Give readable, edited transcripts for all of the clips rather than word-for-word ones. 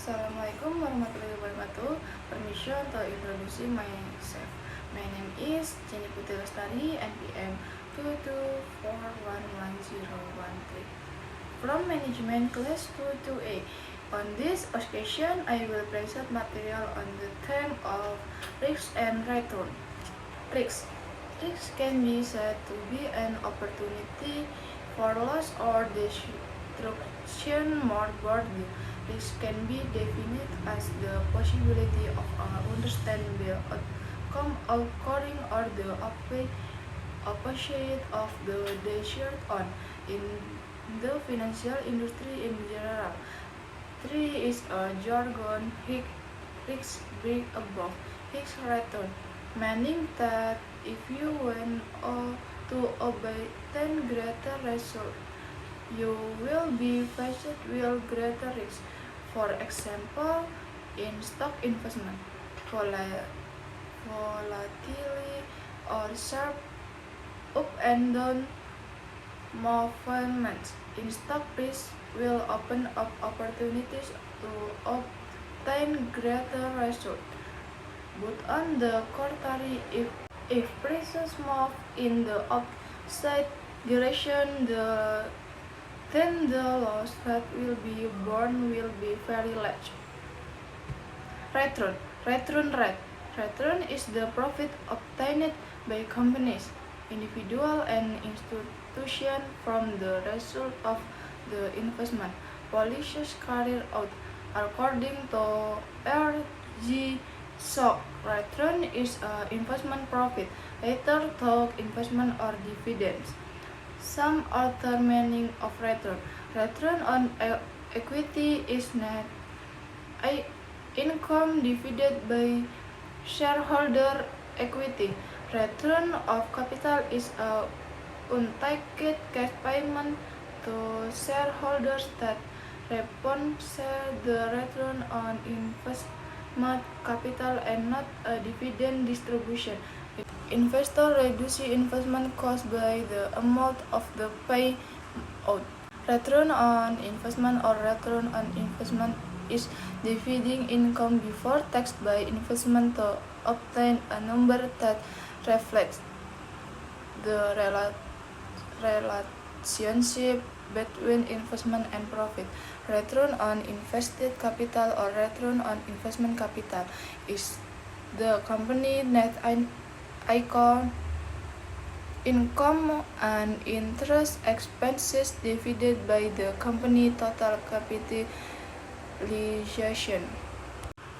Assalamualaikum warahmatullahi wabarakatuh. Permission to introduce myself. My name is Jenny Putri Lestari, NPM 224111013 from Management Class 22A. On this occasion, I will present material on the theme of risk and return. Risk. Risk can be said to be an opportunity for loss or destruction. More broadly, risk can be defined as the possibility of an understandable outcome occurring or the opposite of the desired one in the financial industry in general. Three is a jargon. Risk bring above risk return, meaning that if you want to obtain greater result, you will be faced with greater risk. For example, in stock investment, volatility or sharp up and down movements in stock price will open up opportunities to obtain greater result. But on the contrary, if prices move in the opposite direction, then the loss that will be borne will be very large. Return. Return is the profit obtained by companies, individuals, and institutions from the result of the investment policies carried out. According to R.G. Schoch, return is investment profit, either through investment or dividends. Some other meaning of return. Return on equity is net income divided by shareholder equity. Return of capital is a untaxed cash payment to shareholders that represents the return on investment capital and not a dividend distribution. Investor reduce investment cost by the amount of the payout. Return on investment or return on investment is dividing income before tax by investment to obtain a number that reflects the relationship between investment and profit. Return on invested capital or return on investment capital is the company net income and interest expenses divided by the company total capitalization.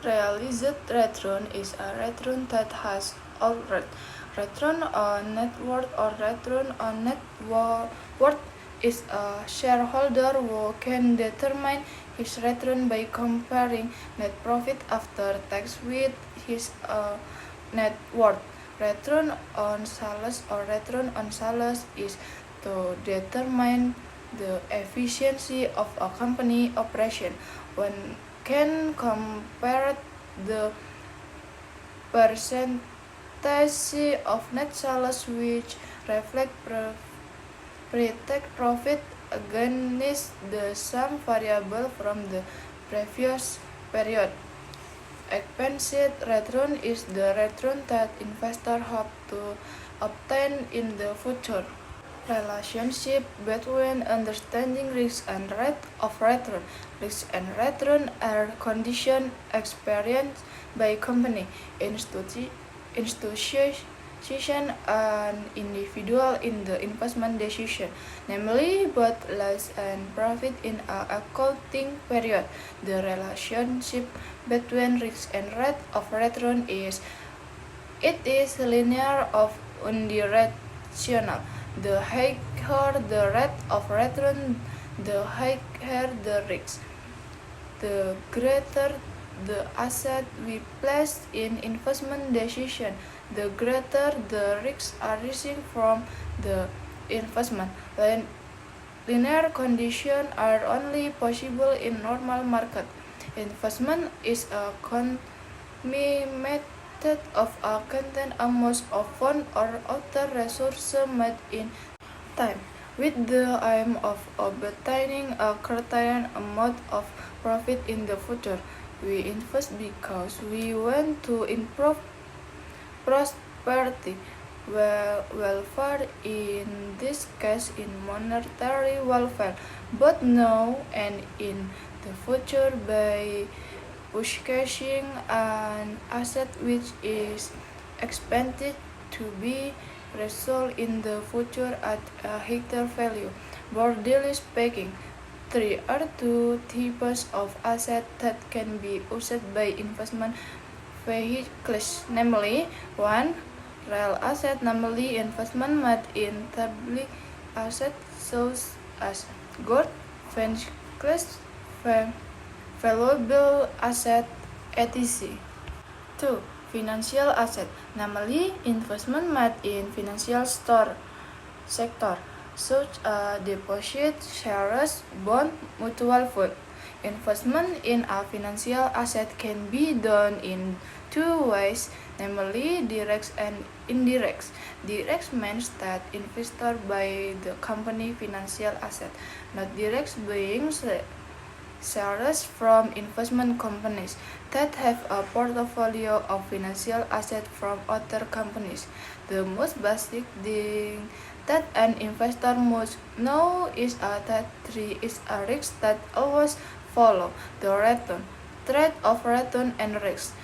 Realized return is a return that has outright return on net worth or return on net worth is a shareholder who can determine his return by comparing net profit after tax with his net worth. Return on sales or return on sales is to determine the efficiency of a company operation. One can compare the percentage of net sales which reflect pre-tax profit against the same variable from the previous period. Expected return is the return that investors hope to obtain in the future. Relationship between understanding risk and rate of return. Risk and return are conditions experienced by company, institution, and individual in the investment decision, namely both loss and profit in an accounting period. The relationship between risk and rate of return is linear or unidirectional. The higher the rate of return, the higher the risk. The greater the asset we place in investment decision, the greater the risks arising from the investment. Linear conditions are only possible in normal market. Investment is a method of accounting amount of funds or other resources made in time, with the aim of obtaining a certain amount of profit in the future. We invest because we want to improve prosperity, welfare, in this case in monetary welfare, both now and in the future by purchasing an asset which is expected to be resold in the future at a higher value. Broadly speaking, three are two types of assets that can be used by investment vehicles, namely 1. Real asset, namely investment made in public assets such as gold, vehicles, valuable asset, etc. 2. Financial asset, namely investment made in financial sector, such as deposit, shares, bond, mutual fund. Investment in a financial asset can be done in two ways, namely direct and indirect. Direct means that investors buy the company financial asset, not direct being shares from investment companies that have a portfolio of financial assets from other companies. The most basic thing that an investor must know is that there is a risk that always follows the return, trade-off return and risk.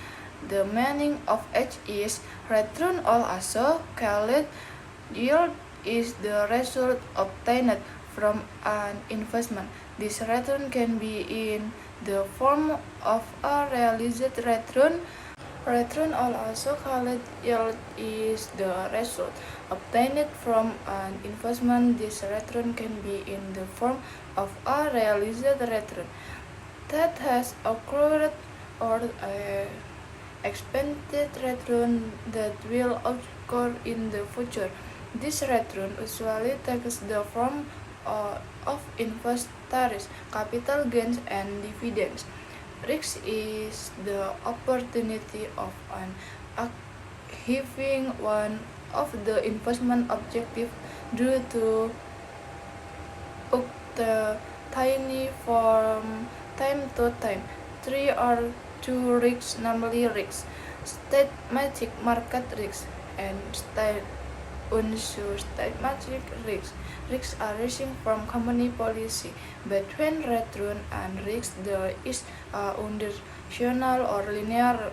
The meaning of H is return, also called yield, is the result obtained from an investment. This return can be in the form of a realized return. Return, also called yield, is the result obtained from an investment. This return can be in the form of a realized return that has occurred or a expected return that will occur in the future. This return usually takes the form of investors' capital gains and dividends. Risk is the opportunity of an achieving one of the investment objectives due to tiny from time to time. Three or two risks, namely risks, systematic market risks, and unsystematic risks. Risks arising from company policy. Between return and risk, there is a unidirectional or linear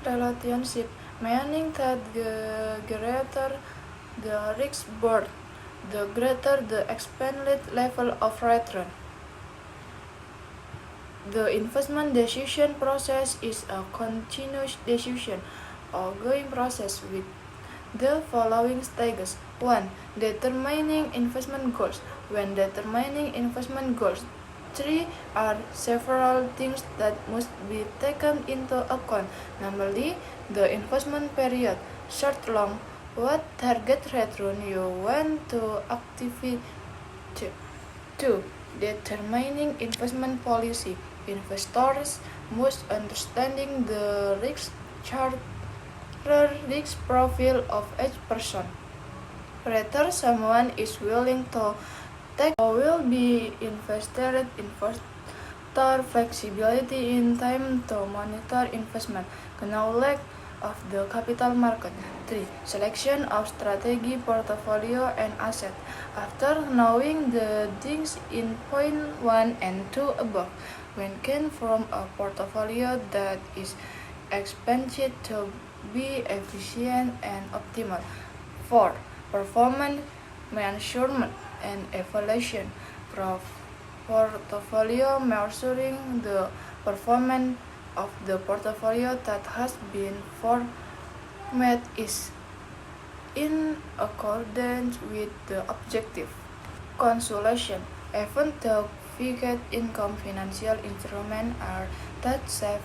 relationship, meaning that the greater the risk burden, the greater the expected level of return. The investment decision process is a continuous decision, ongoing process with the following stages. 1. Determining investment goals. When determining investment goals, 3 are several things that must be taken into account, namely the investment period, short, long, what target return you want to activate. 2. Determining investment policy. Investors must understanding the risk profile of each person. Whether someone is willing to take or will be invested. Investor flexibility in time to monitor investment. Knowledge of the capital market. 3. Selection of strategy, portfolio, and asset. After knowing the things in point 1 and 2 above, one can form a portfolio that is expected to be efficient and optimal. 4. Performance measurement and evaluation. Portfolio measuring the performance of the portfolio that has been formed is in accordance with the objective. Consolation. Even though fixed income financial instruments are that safe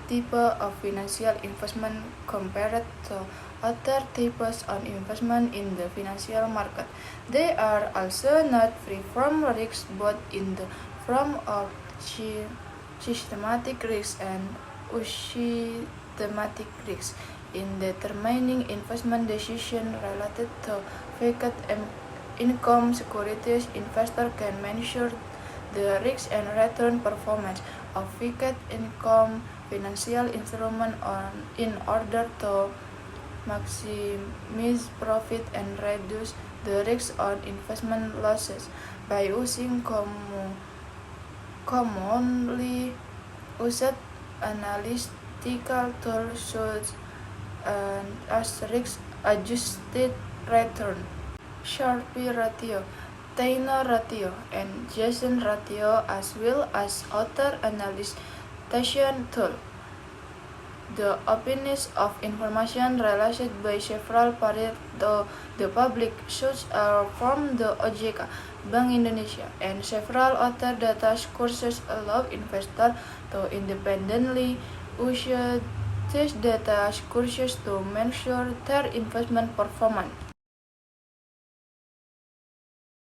type of financial investment compared to other types of investment in the financial market, they are also not free from risks, both in the form of systematic risks and unsystematic risks. In determining investment decisions related to fixed income securities, investors can measure the risk and return performance of fixed income financial instrument in order to maximize profit and reduce the risk on investment losses by using commonly used analytical tools such as risk-adjusted return, Sharpe ratio, Taylor ratio, and Jason ratio, as well as other analysis tools. The openness of information released by several parties to the public, such as from the OJK, Bank Indonesia, and several other data sources, allow investors to independently use these data sources to measure their investment performance.